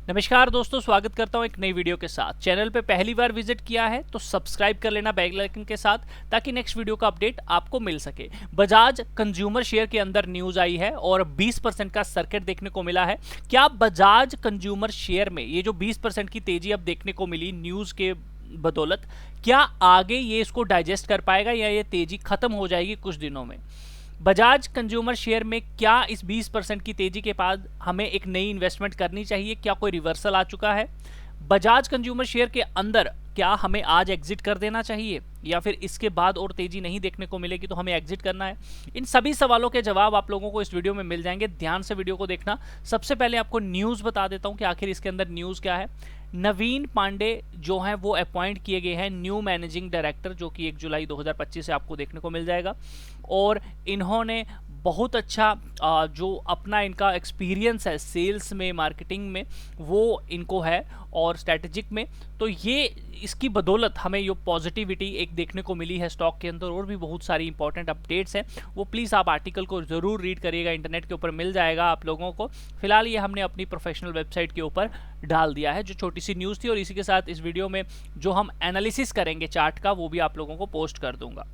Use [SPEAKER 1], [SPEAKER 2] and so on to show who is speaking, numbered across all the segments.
[SPEAKER 1] नमस्कार दोस्तों, स्वागत करता हूं एक नई वीडियो के साथ। चैनल पे पहली बार विजिट किया है तो सब्सक्राइब कर लेना बेल आइकन के साथ, ताकि नेक्स्ट वीडियो का अपडेट आपको मिल सके। बजाज कंज्यूमर शेयर के अंदर न्यूज आई है और 20% का सर्किट देखने को मिला है। क्या बजाज कंज्यूमर शेयर में ये जो 20% की तेजी अब देखने को मिली न्यूज के बदौलत, क्या आगे ये इसको डाइजेस्ट कर पाएगा या ये तेजी खत्म हो जाएगी कुछ दिनों में? बजाज कंज्यूमर शेयर में क्या इस 20% की तेजी के बाद हमें एक नई इन्वेस्टमेंट करनी चाहिए? क्या कोई रिवर्सल आ चुका है? बजाज कंज्यूमर शेयर के अंदर क्या हमें आज एग्जिट कर देना चाहिए या फिर इसके बाद और तेजी नहीं देखने को मिलेगी तो हमें एग्जिट करना है? इन सभी सवालों के जवाब आप लोगों को इस वीडियो में मिल जाएंगे। ध्यान से वीडियो को देखना। सबसे पहले आपको न्यूज बता देता हूं कि आखिर इसके अंदर न्यूज क्या है। नवीन पांडे जो हैं वो अपॉइंट किए गए हैं न्यू मैनेजिंग डायरेक्टर, जो कि 1 जुलाई 2025 से आपको देखने को मिल जाएगा। और इन्होंने बहुत अच्छा जो अपना इनका एक्सपीरियंस है सेल्स में, मार्केटिंग में, वो इनको है और स्ट्रैटेजिक में। तो ये इसकी बदौलत हमें ये पॉजिटिविटी एक देखने को मिली है स्टॉक के अंदर। और भी बहुत सारी इंपॉर्टेंट अपडेट्स हैं, वो प्लीज़ आप आर्टिकल को ज़रूर रीड करिएगा, इंटरनेट के ऊपर मिल जाएगा आप लोगों को। फिलहाल ये हमने अपनी प्रोफेशनल वेबसाइट के ऊपर डाल दिया है, जो छोटी सी न्यूज़ थी। और इसी के साथ इस वीडियो में जो हम एनालिसिस करेंगे चार्ट का, वो भी आप लोगों को पोस्ट कर दूंगा।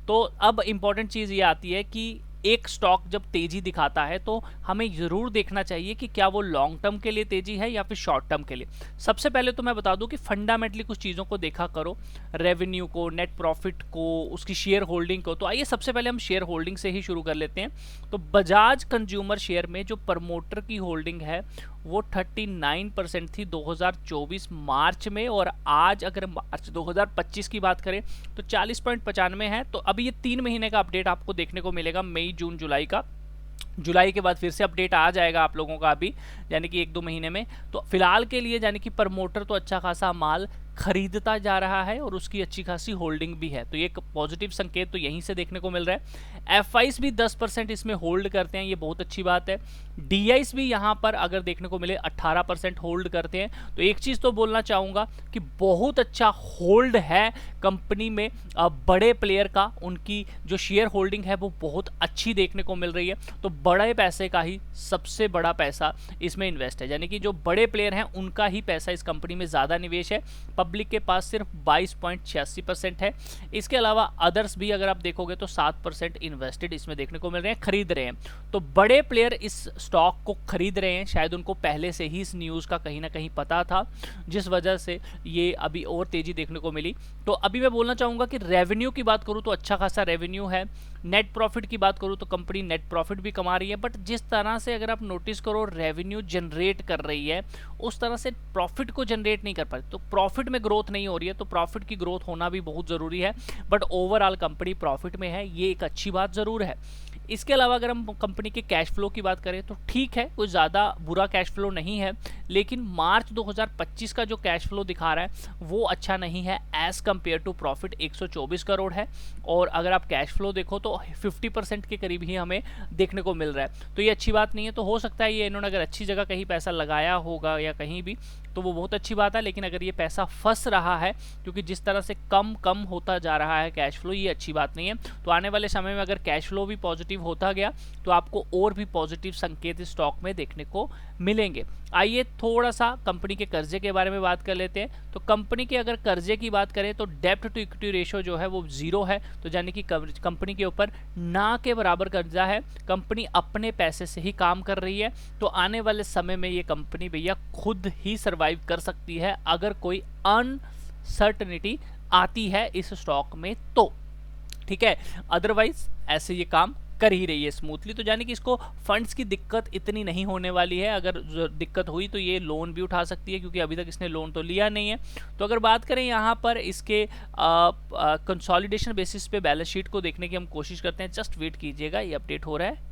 [SPEAKER 1] तो अब इंपॉर्टेंट चीज़ ये आती है कि एक स्टॉक जब तेजी दिखाता है तो हमें ज़रूर देखना चाहिए कि क्या वो लॉन्ग टर्म के लिए तेजी है या फिर शॉर्ट टर्म के लिए। सबसे पहले तो मैं बता दूं कि फंडामेंटली कुछ चीज़ों को देखा करो, रेवेन्यू को, नेट प्रॉफिट को, उसकी शेयर होल्डिंग को। तो आइए सबसे पहले हम शेयर होल्डिंग से ही शुरू कर लेते हैं। तो बजाज कंज्यूमर शेयर में जो प्रमोटर की होल्डिंग है वो 39% थी 2024 मार्च में, और आज अगर मार्च 2025 की बात करें तो 40.95 है। तो अभी ये 3 महीने का अपडेट आपको देखने को मिलेगा, मई जून जुलाई का। जुलाई के बाद फिर से अपडेट आ जाएगा आप लोगों का अभी, यानी कि 1-2 महीने में। तो फिलहाल के लिए यानी कि प्रमोटर तो अच्छा खासा माल खरीदता जा रहा है और उसकी अच्छी खासी होल्डिंग भी है। तो ये एक पॉजिटिव संकेत तो यहीं से देखने को मिल रहा है। एफआईस भी 10% इसमें होल्ड करते हैं, ये बहुत अच्छी बात है। डीआईस भी यहाँ पर अगर देखने को मिले 18% होल्ड करते हैं। तो एक चीज़ तो बोलना चाहूँगा कि बहुत अच्छा होल्ड है कंपनी में बड़े प्लेयर का। उनकी जो शेयर होल्डिंग है वो बहुत अच्छी देखने को मिल रही है। तो बड़े पैसे का ही सबसे बड़ा पैसा इसमें इन्वेस्ट है, यानी कि जो बड़े प्लेयर हैं उनका ही पैसा इस कंपनी में ज़्यादा निवेश है। पब्लिक के पास सिर्फ 22.86% है। इसके अलावा अदर्स भी अगर आप देखोगे तो 7% इन्वेस्टेड इसमें देखने को मिल रहे हैं, खरीद रहे हैं। तो बड़े प्लेयर इस स्टॉक को खरीद रहे हैं, शायद उनको पहले से ही इस न्यूज़ का कहीं ना कहीं पता था, जिस वजह से ये अभी और तेज़ी देखने को मिली। तो अभी मैं बोलना चाहूँगा कि रेवेन्यू की बात करूँ तो अच्छा खासा रेवेन्यू है। नेट प्रॉफिट की बात करूँ तो कंपनी नेट प्रॉफिट भी कमा रही है, बट जिस तरह से अगर आप नोटिस करो रेवेन्यू जनरेट कर रही है, उस तरह से प्रॉफिट को जनरेट नहीं कर पाती। तो प्रॉफिट में ग्रोथ नहीं हो रही है, तो प्रॉफिट की ग्रोथ होना भी बहुत ज़रूरी है। बट ओवरऑल कंपनी प्रॉफिट में है, ये एक अच्छी बात ज़रूर है। इसके अलावा अगर हम कंपनी के कैश फ्लो की बात करें तो ठीक है, कोई ज़्यादा बुरा कैश फ्लो नहीं है। लेकिन मार्च 2025 का जो कैश फ्लो दिखा रहा है वो अच्छा नहीं है। As compare to profit 124 crore है, और अगर आप कैश फ्लो देखो तो 50% के करीब ही हमें देखने को मिल रहा है। तो ये अच्छी बात नहीं है। तो हो सकता है ये इन्होंने अगर अच्छी जगह कहीं पैसा लगाया होगा या कहीं भी, तो वो बहुत अच्छी बात है। लेकिन अगर ये पैसा फंस रहा है, क्योंकि जिस तरह से कम कम होता जा रहा है कैश फ्लो, ये अच्छी बात नहीं है। तो आने वाले समय में अगर कैश फ्लो भी पॉजिटिव होता गया तो आपको और भी पॉजिटिव संकेत इस स्टॉक में देखने को मिलेंगे। आइए थोड़ा सा कंपनी के कर्जे के बारे में बात कर लेते हैं। तो कंपनी के अगर कर्जे की बात करें तो डेप्ट टू इक्विटी रेशियो जो है वो 0 है। तो यानी कि कंपनी के ऊपर ना के बराबर कर्जा है। कंपनी अपने पैसे से ही काम कर रही है। तो आने वाले समय में ये कंपनी भैया खुद ही सर्वाइव कर सकती है अगर कोई अनसर्टनिटी आती है इस स्टॉक में तो, ठीक है। अदरवाइज ऐसे ये काम कर ही रही है स्मूथली। तो यानी कि इसको फंड्स की दिक्कत इतनी नहीं होने वाली है। अगर दिक्कत हुई तो ये लोन भी उठा सकती है, क्योंकि अभी तक इसने लोन तो लिया नहीं है। तो अगर बात करें यहाँ पर इसके कंसोलिडेशन बेसिस पे बैलेंस शीट को देखने की हम कोशिश करते हैं। जस्ट वेट कीजिएगा, ये अपडेट हो रहा है।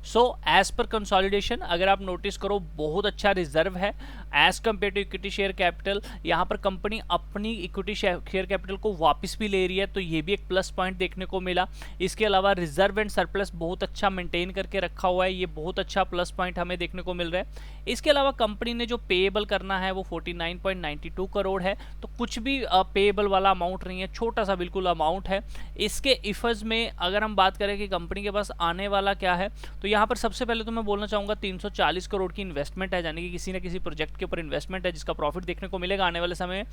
[SPEAKER 1] सो एज पर कंसोलिडेशन अगर आप नोटिस करो बहुत अच्छा रिजर्व है as compare to equity share capital. यहाँ पर कंपनी अपनी इक्विटी शेयर कैपिटल को वापस भी ले रही है, तो ये भी एक प्लस पॉइंट देखने को मिला। इसके अलावा रिजर्व एंड सरप्लस बहुत अच्छा मेंटेन करके रखा हुआ है, ये बहुत अच्छा प्लस पॉइंट हमें देखने को मिल रहा है। इसके अलावा कंपनी ने जो पेएबल करना है वो 49.92 करोड़ है, तो कुछ भी पेएबल वाला अमाउंट नहीं है, छोटा सा बिल्कुल अमाउंट है। इसके इफज में अगर हम बात करें कि कंपनी के पास आने वाला क्या है, तो यहाँ पर सबसे पहले तो मैं बोलना चाहूँगा 340 करोड़ की इन्वेस्टमेंट है, यानी कि किसी न किसी प्रोजेक्ट के ऊपर इन्वेस्टमेंट है जिसका प्रॉफिट देखने को मिलेगा आने वाले समय में।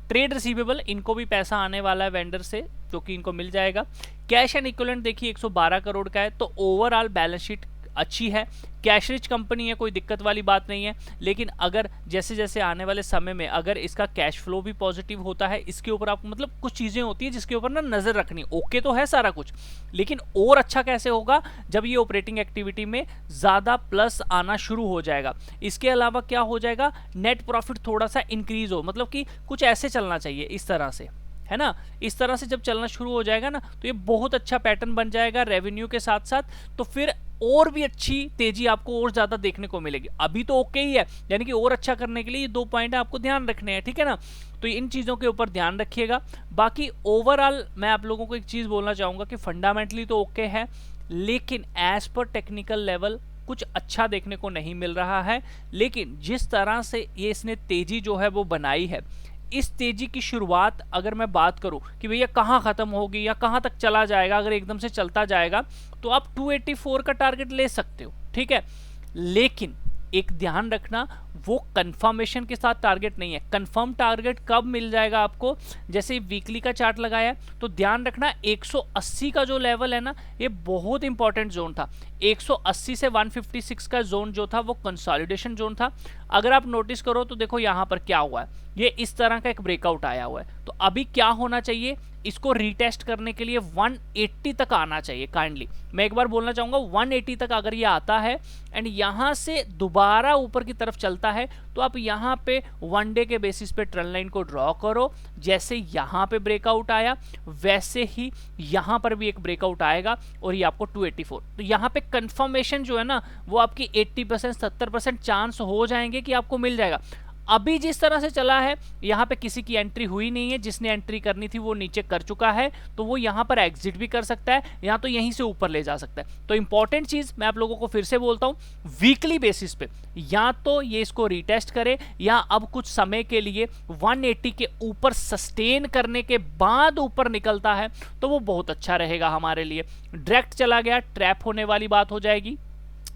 [SPEAKER 1] ट्रेड रिसीवेबल, इनको भी पैसा आने वाला है वेंडर से जो कि इनको मिल जाएगा। कैश एंड इक्विवेलेंट देखिए 112 करोड़ का है, तो ओवरऑल बैलेंस शीट अच्छी है। कैश रिच कंपनी है, कोई दिक्कत वाली बात नहीं है, लेकिन अगर जैसे जैसे आने वाले समय में अगर इसका कैश फ्लो भी पॉजिटिव होता है, इसके ऊपर आपको मतलब कुछ चीज़ें होती है जिसके ऊपर ना नज़र रखनी। ओके तो है सारा कुछ, लेकिन और अच्छा कैसे होगा जब ये ऑपरेटिंग एक्टिविटी में ज़्यादा प्लस आना शुरू हो जाएगा। इसके अलावा क्या हो जाएगा, नेट प्रॉफिट थोड़ा सा इंक्रीज हो, मतलब कि कुछ ऐसे चलना चाहिए इस तरह से, है ना। इस तरह से जब चलना शुरू हो जाएगा ना, तो ये बहुत अच्छा पैटर्न बन जाएगा रेवेन्यू के साथ साथ, तो फिर और भी अच्छी तेजी आपको और ज्यादा देखने को मिलेगी। अभी तो ओके ही है, यानी कि और अच्छा करने के लिए ये 2 पॉइंट आपको ध्यान रखने हैं, ठीक है ना। तो इन चीज़ों के ऊपर ध्यान रखिएगा। बाकी ओवरऑल मैं आप लोगों को एक चीज़ बोलना चाहूँगा कि फंडामेंटली तो ओके है, लेकिन एज पर टेक्निकल लेवल कुछ अच्छा देखने को नहीं मिल रहा है। लेकिन जिस तरह से ये इसने तेजी जो है वो बनाई है, इस तेजी की शुरुआत अगर मैं बात करूं कि भैया कहां खत्म होगी या कहां तक चला जाएगा, अगर एकदम से चलता जाएगा तो आप 284 का टारगेट ले सकते हो, ठीक है। लेकिन एक ध्यान रखना, वो कंफर्मेशन के साथ टारगेट नहीं है। कंफर्म टारगेट कब मिल जाएगा आपको, जैसे वीकली का चार्ट लगाया तो ध्यान रखना 180 का जो लेवल है ना, ये बहुत इंपॉर्टेंट जोन था। 180 से 156 का जोन जो था वो कंसोलिडेशन जोन था। अगर आप नोटिस करो तो देखो यहाँ पर क्या हुआ है, ये इस तरह का एक ब्रेकआउट आया हुआ है। तो अभी क्या होना चाहिए, इसको रीटेस्ट करने के लिए 180 तक आना चाहिए। काइंडली मैं एक बार बोलना चाहूंगा, 180 तक अगर ये आता है एंड यहाँ से दोबारा ऊपर की तरफ चलता है, तो आप यहाँ पे वन डे के बेसिस पे ट्रेंड लाइन को ड्रॉ करो। जैसे यहाँ पे ब्रेकआउट आया वैसे ही यहाँ पर भी एक ब्रेकआउट आएगा और ये आपको 284, तो यहाँ पे कंफर्मेशन जो है ना वो आपकी 80% 70% चांस हो जाएंगे कि आपको मिल जाएगा। अभी जिस तरह से चला है यहाँ पे किसी की एंट्री हुई नहीं है, जिसने एंट्री करनी थी वो नीचे कर चुका है, तो वो यहाँ पर एग्जिट भी कर सकता है, यहाँ तो यहीं से ऊपर ले जा सकता है। तो इंपॉर्टेंट चीज मैं आप लोगों को फिर से बोलता हूँ, वीकली बेसिस पे या तो ये इसको रीटेस्ट करे या अब कुछ समय के लिए 180 के ऊपर सस्टेन करने के बाद ऊपर निकलता है तो वो बहुत अच्छा रहेगा हमारे लिए। डायरेक्ट चला गया ट्रैप होने वाली बात हो जाएगी।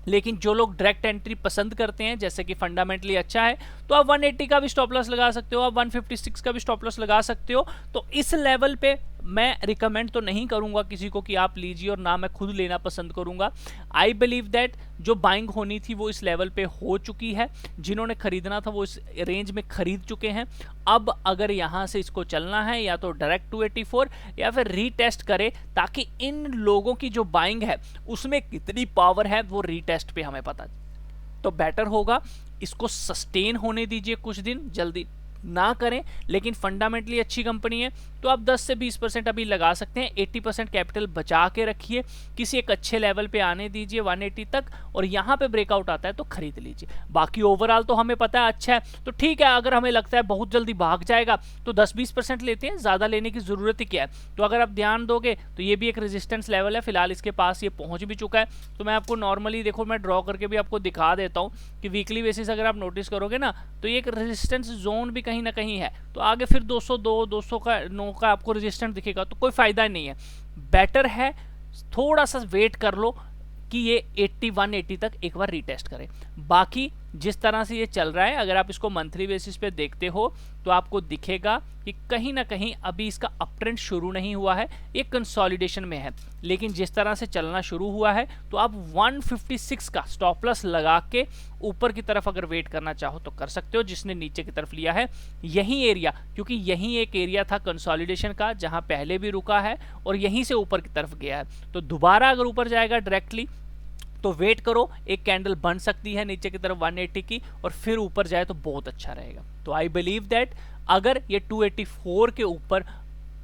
[SPEAKER 1] लेकिन जो लोग डायरेक्ट एंट्री पसंद करते हैं, जैसे कि फंडामेंटली अच्छा है, तो आप 180 का भी स्टॉप लॉस लगा सकते हो, आप 156 का भी स्टॉप लॉस लगा सकते हो। तो इस लेवल पे मैं रिकमेंड तो नहीं करूंगा किसी को कि आप लीजिए, और ना मैं खुद लेना पसंद करूंगा। आई बिलीव दैट जो बाइंग होनी थी वो इस लेवल पे हो चुकी है, जिन्होंने खरीदना था वो इस रेंज में खरीद चुके हैं। अब अगर यहाँ से इसको चलना है या तो डायरेक्ट 284 या फिर रीटेस्ट करे, ताकि इन लोगों की जो बाइंग है उसमें कितनी पावर है वो रीटेस्ट पे हमें पता, तो बेटर होगा इसको सस्टेन होने दीजिए कुछ दिन, जल्दी ना करें। लेकिन फंडामेंटली अच्छी कंपनी है तो आप 10 से 20% अभी लगा सकते हैं। 80% कैपिटल बचा के रखिए, किसी एक अच्छे लेवल पे आने दीजिए 180 तक, और यहाँ पे ब्रेकआउट आता है तो खरीद लीजिए। बाकी ओवरऑल तो हमें पता है अच्छा है, तो ठीक है। अगर हमें लगता है बहुत जल्दी भाग जाएगा तो 10-20% लेते हैं, ज़्यादा लेने की ज़रूरत ही क्या है। तो अगर आप ध्यान दोगे तो ये भी एक रेजिस्टेंस लेवल है, फिलहाल इसके पास ये पहुँच भी चुका है। तो मैं आपको नॉर्मली देखो, मैं ड्रॉ करके भी आपको दिखा देता हूँ कि वीकली बेसिस अगर आप नोटिस करोगे ना, तो ये एक रेजिस्टेंस जोन भी कहीं ना कहीं है। तो आगे फिर 202 209 का आपको रेजिस्टेंस दिखेगा, तो कोई फायदा नहीं है। बेटर है थोड़ा सा वेट कर लो कि ये 80 180 तक एक बार रीटेस्ट करें। बाकी जिस तरह से ये चल रहा है, अगर आप इसको मंथली बेसिस पे देखते हो तो आपको दिखेगा कि कहीं ना कहीं अभी इसका अप ट्रेंड शुरू नहीं हुआ है, ये कंसोलिडेशन में है। लेकिन जिस तरह से चलना शुरू हुआ है तो आप 156 का स्टॉप लॉस लगा के ऊपर की तरफ अगर वेट करना चाहो तो कर सकते हो। जिसने नीचे की तरफ लिया है यही एरिया, क्योंकि यही एक एरिया था कंसोलिडेशन का जहां पहले भी रुका है और यहीं से ऊपर की तरफ गया है। तो दोबारा अगर ऊपर जाएगा डायरेक्टली तो वेट करो, एक कैंडल बन सकती है नीचे की तरफ 180 की, और फिर ऊपर जाए तो बहुत अच्छा रहेगा। तो आई बिलीव दैट अगर ये 284 के ऊपर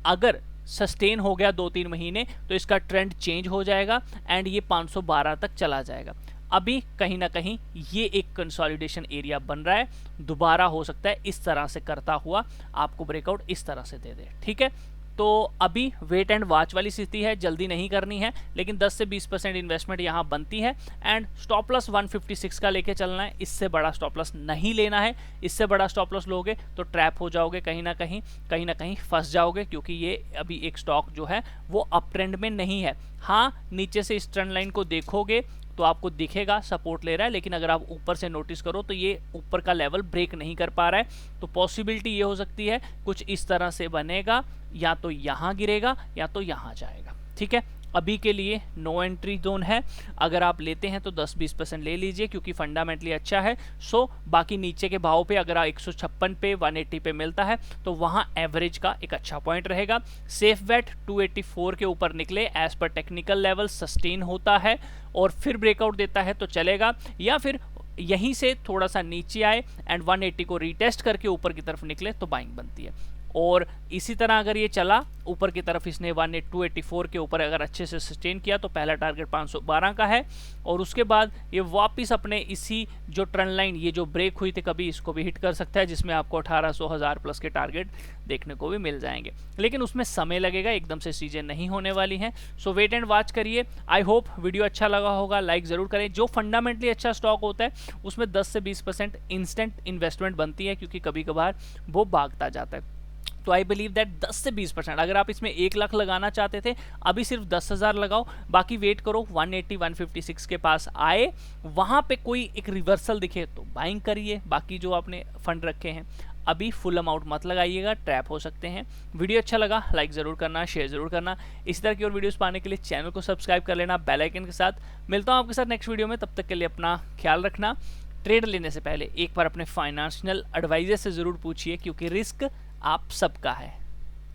[SPEAKER 1] अगर सस्टेन हो गया 2-3 महीने तो इसका ट्रेंड चेंज हो जाएगा एंड ये 512 तक चला जाएगा। अभी कहीं ना कहीं ये एक कंसोलिडेशन एरिया बन रहा है, दोबारा हो सकता है इस तरह से करता हुआ आपको ब्रेकआउट इस तरह से दे दे। ठीक है, तो अभी वेट एंड वॉच वाली स्थिति है, जल्दी नहीं करनी है, लेकिन 10 से 20% इन्वेस्टमेंट यहाँ बनती है एंड स्टॉप लॉस 156 का लेके चलना है, इससे बड़ा स्टॉप लॉस नहीं लेना है। इससे बड़ा स्टॉप लॉस लोगे तो ट्रैप हो जाओगे, कहीं ना कहीं फंस जाओगे, क्योंकि ये अभी एक स्टॉक जो है वो अप ट्रेंड में नहीं है। हाँ, नीचे से इस ट्रेंड लाइन को देखोगे तो आपको दिखेगा सपोर्ट ले रहा है, लेकिन अगर आप ऊपर से नोटिस करो तो ये ऊपर का लेवल ब्रेक नहीं कर पा रहा है। तो पॉसिबिलिटी ये हो सकती है कुछ इस तरह से बनेगा, या तो यहाँ गिरेगा या तो यहाँ जाएगा। ठीक है, अभी के लिए नो एंट्री जोन है, अगर आप लेते हैं तो 10-20% ले लीजिए क्योंकि फंडामेंटली अच्छा है। सो बाकी नीचे के भाव पे अगर 156 पे 180 पे मिलता है तो वहाँ एवरेज का एक अच्छा पॉइंट रहेगा। सेफ बेट 284 के ऊपर निकले, as per technical level sustain होता है और फिर ब्रेकआउट देता है तो चलेगा, या फिर यहीं से थोड़ा सा नीचे आए एंड 180 को रीटेस्ट करके ऊपर की तरफ निकले तो बाइंग बनती है। और इसी तरह अगर ये चला ऊपर की तरफ, इसने 284 के ऊपर अगर अच्छे से सस्टेन किया तो पहला टारगेट 512 का है, और उसके बाद ये वापस अपने इसी जो ट्रेंड लाइन ये जो ब्रेक हुई थी कभी, इसको भी हिट कर सकता है, जिसमें आपको 1800 1000 प्लस के टारगेट देखने को भी मिल जाएंगे, लेकिन उसमें समय लगेगा, एकदम से चीज़ें नहीं होने वाली हैं। सो वेट एंड वॉच करिए। आई होप वीडियो अच्छा लगा होगा, लाइक ज़रूर करें। जो फंडामेंटली अच्छा स्टॉक होता है उसमें 10 से 20% इंस्टेंट इन्वेस्टमेंट बनती है, क्योंकि कभी कभार वो भागता जाता है। तो आई बिलीव दैट 10 से 20%, अगर आप इसमें 1 लाख लगाना चाहते थे अभी सिर्फ 10,000 लगाओ, बाकी वेट करो 180 156 के पास आए, वहाँ पे कोई एक रिवर्सल दिखे तो बाइंग करिए। बाकी जो आपने फंड रखे हैं अभी फुल अमाउंट मत लगाइएगा, ट्रैप हो सकते हैं। वीडियो अच्छा लगा लाइक ज़रूर करना, शेयर ज़रूर करना। इसी तरह की और वीडियोस पाने के लिए चैनल को सब्सक्राइब कर लेना बेल आइकन के साथ। मिलता हूँ आपके साथ नेक्स्ट वीडियो में, तब तक के लिए अपना ख्याल रखना। ट्रेड लेने से पहले एक बार अपने फाइनेंशियल एडवाइजर से ज़रूर पूछिए, क्योंकि रिस्क आप सबका है।